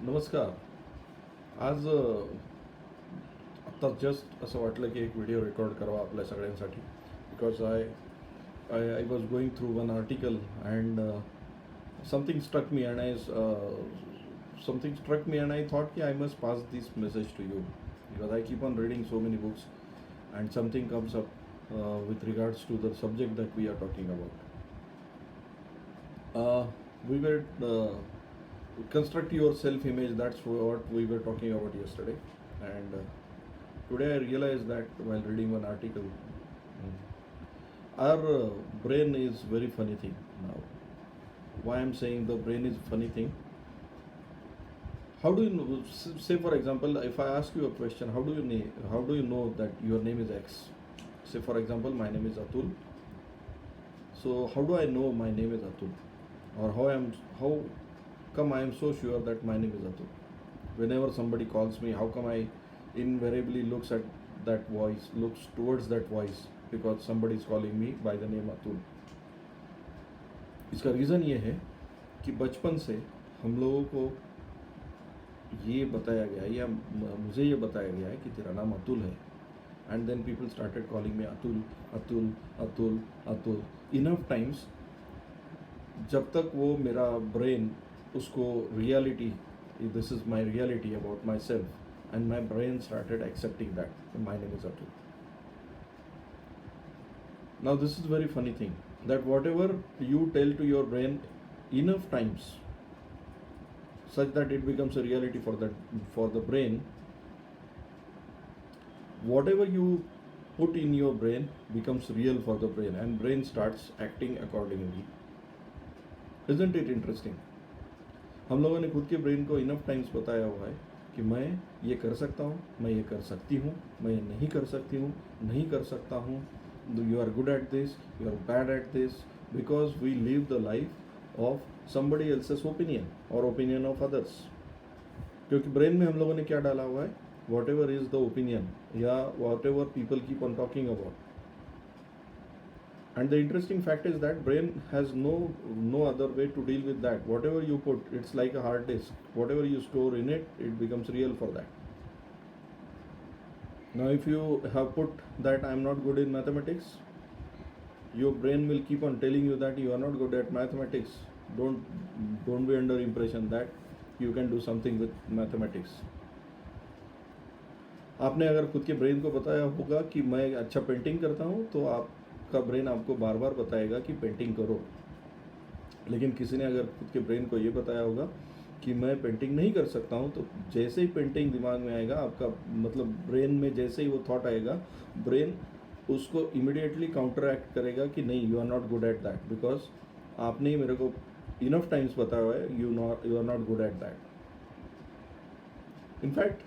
नमस्कार. आज आत्ता जस्ट असं वाटलं की एक व्हिडिओ रेकॉर्ड करावा आपल्या सगळ्यांसाठी. Because I I I was going through one article and something struck me and I thought ki I must pass this message to you because I keep on reading so many books and something comes up with regards to the subject that we are talking about. We were construct your self-image. That's what we were talking about yesterday, and today I realized that while reading one article, our brain is very funny thing now. Why I'm saying the brain is funny thing? How do you know, say for example, if I ask you a question, how do you know that your name is X? Say for example, my name is Atul. So how do I know my name is Atul, or how come I am so sure that my name is Atul? Whenever somebody calls me, how come I invariably looks towards that voice because somebody is calling me by the name Atul? इसका reason ये है कि बचपन से हम लोगों को ये बताया गया है या मुझे ये बताया गया है कि तेरा नाम अतुल है, and then people started calling me Atul Atul Atul Atul enough times, जब तक वो मेरा ब्रेन उसको reality, this is my reality about my self, and my brain started accepting that my name is Atul. Now this is very funny thing that whatever you tell to your brain enough times such that it becomes a reality for the brain, whatever you put in your brain becomes real for the brain and brain starts acting accordingly. Isn't it interesting? हम लोगों ने खुद के brain को enough times बताया हुआ है कि मैं ये कर सकता हूँ, मैं ये कर सकती हूँ, मैं ये नहीं कर सकती हूँ, नहीं कर सकता हूँ, you are good at this, you are bad at this, because we live the life of somebody else's opinion or opinion of others. क्योंकि ब्रेन में हम लोगों ने क्या डाला हुआ है, whatever is the opinion या whatever people keep on talking about. And the interesting fact is that brain has no other way to deal with that. Whatever you put, it's like a hard disk, what ever you store in it, it becomes real for that. Now if you have put that I am not good in mathematics, your brain will keep on telling you that you are not good at mathematics. Don't be under impression that you can do something with mathematics. आपने अगर खुद के brain को बताया होगा कि मैं अच्छा पेंटिंग करता हूँ, तो आपका ब्रेन आपको बार बार बताएगा कि पेंटिंग करो. लेकिन किसी ने अगर खुद के ब्रेन को ये बताया होगा कि मैं पेंटिंग नहीं कर सकता हूँ, तो जैसे ही पेंटिंग दिमाग में आएगा, आपका मतलब ब्रेन में जैसे ही वो थॉट आएगा, ब्रेन उसको इमिडिएटली काउंटर एक्ट करेगा कि नहीं, you are not good at that, because आपने ही मेरे को इनफ टाइम्स बताया हुआ है you are not good at that. In fact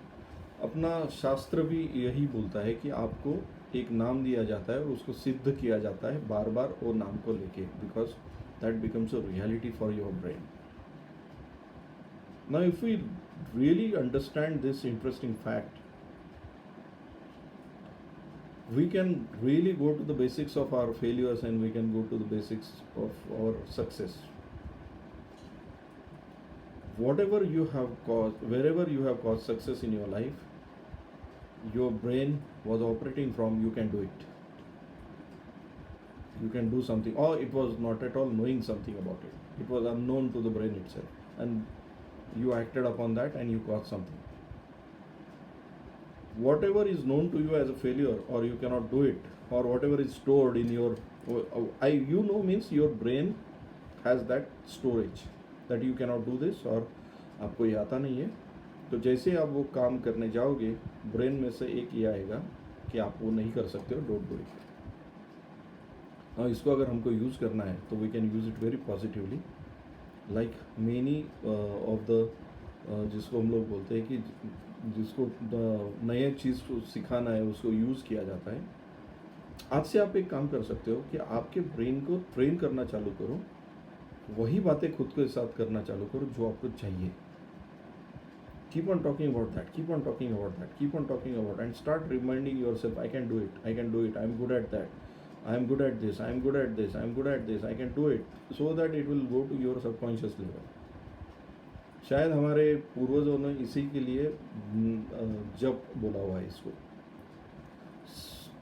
अपना शास्त्र भी यही बोलता है कि आपको एक नाम दिया जाता है और उसको सिद्ध किया जाता है बार बार वो नाम को लेके, because that becomes a reality for your brain. Now if we really understand this interesting fact, we can really go to the basics of our failures and we can go to the basics of our success. Whatever you have caused, wherever you have caused success in your life, your brain was operating from, you can do it. You can do something, or it was not at all knowing something about it. It was unknown to the brain itself, and you acted upon that and you caused something. Whatever is known to you as a failure, or you cannot do it, or whatever is stored in your means your brain has that storage that you cannot do this, और आपको ये आता नहीं है. तो जैसे आप वो काम करने जाओगे, ब्रेन में से एक ये आएगा कि आप वो नहीं कर सकते हो, डोंट डू इट. हाँ, इसको अगर हमको यूज़ करना है तो we can use it very positively, like many of the जिसको हम लोग बोलते हैं कि जिसको नए चीज़ को सिखाना है उसको यूज़ किया जाता है. आज से आप एक काम कर सकते हो कि आपके ब्रेन को ट्रेन करना चालू करो, वही बातें खुद के साथ करना चालू करो जो आपको चाहिए. Keep on talking about that, keep on talking about that, keep on talking about, and start reminding your self, I can do it, I can do it, I am good at that, I am good at this, I am good at this, I am good at this, I can do it, so that it will go to your subconscious level. शायद हमारे पूर्वजों ने इसी के लिए जप बोला हुआ है इसको.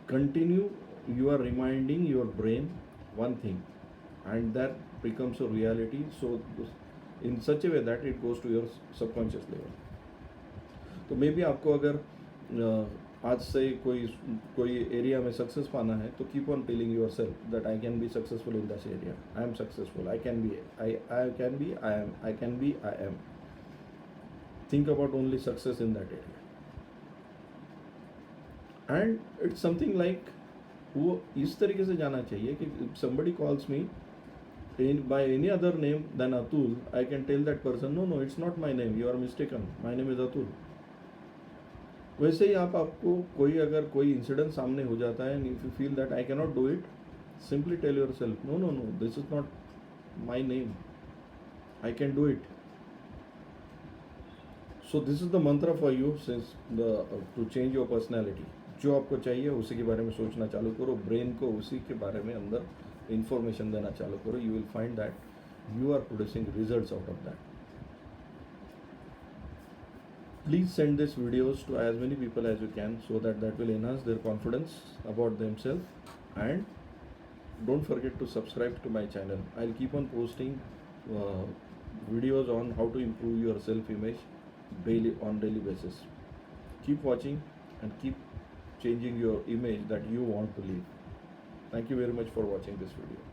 Continue, you are reminding your brain one thing, and that becomes a reality. So in such a way that it goes to your subconscious level. तो मे बी आपको अगर आज से कोई एरिया में सक्सेस पाना है तो keep on telling your self that I can be successful in this area, I am successful, I can be, I can be, I am, I can be, I am. Think about only success in that area. And it's something like वो इस तरीके से जाना चाहिए कि somebody calls me by any other name than Atul, I can tell that person, no, it's not my name, you are mistaken, my name is Atul. वैसे ही आपको अगर कोई इंसिडेंट सामने हो जाता है, if you feel that I can not do it, simply tell yourself, no, this is not my name, I can do it. So this is the mantra for you since to change your personality. जो आपको चाहिए उसी के बारे में सोचना चालू करो, ब्रेन को उसी के बारे में अंदर इंफॉर्मेशन देना चालू करो. You will find that you are producing results out of that. Please send these videos to as many people as you can so that will enhance their confidence about themselves. And don't forget to subscribe to my channel. I'll keep on posting videos on how to improve your self-image on daily basis. Keep watching and keep changing your image that you want to live. Thank you very much for watching this video.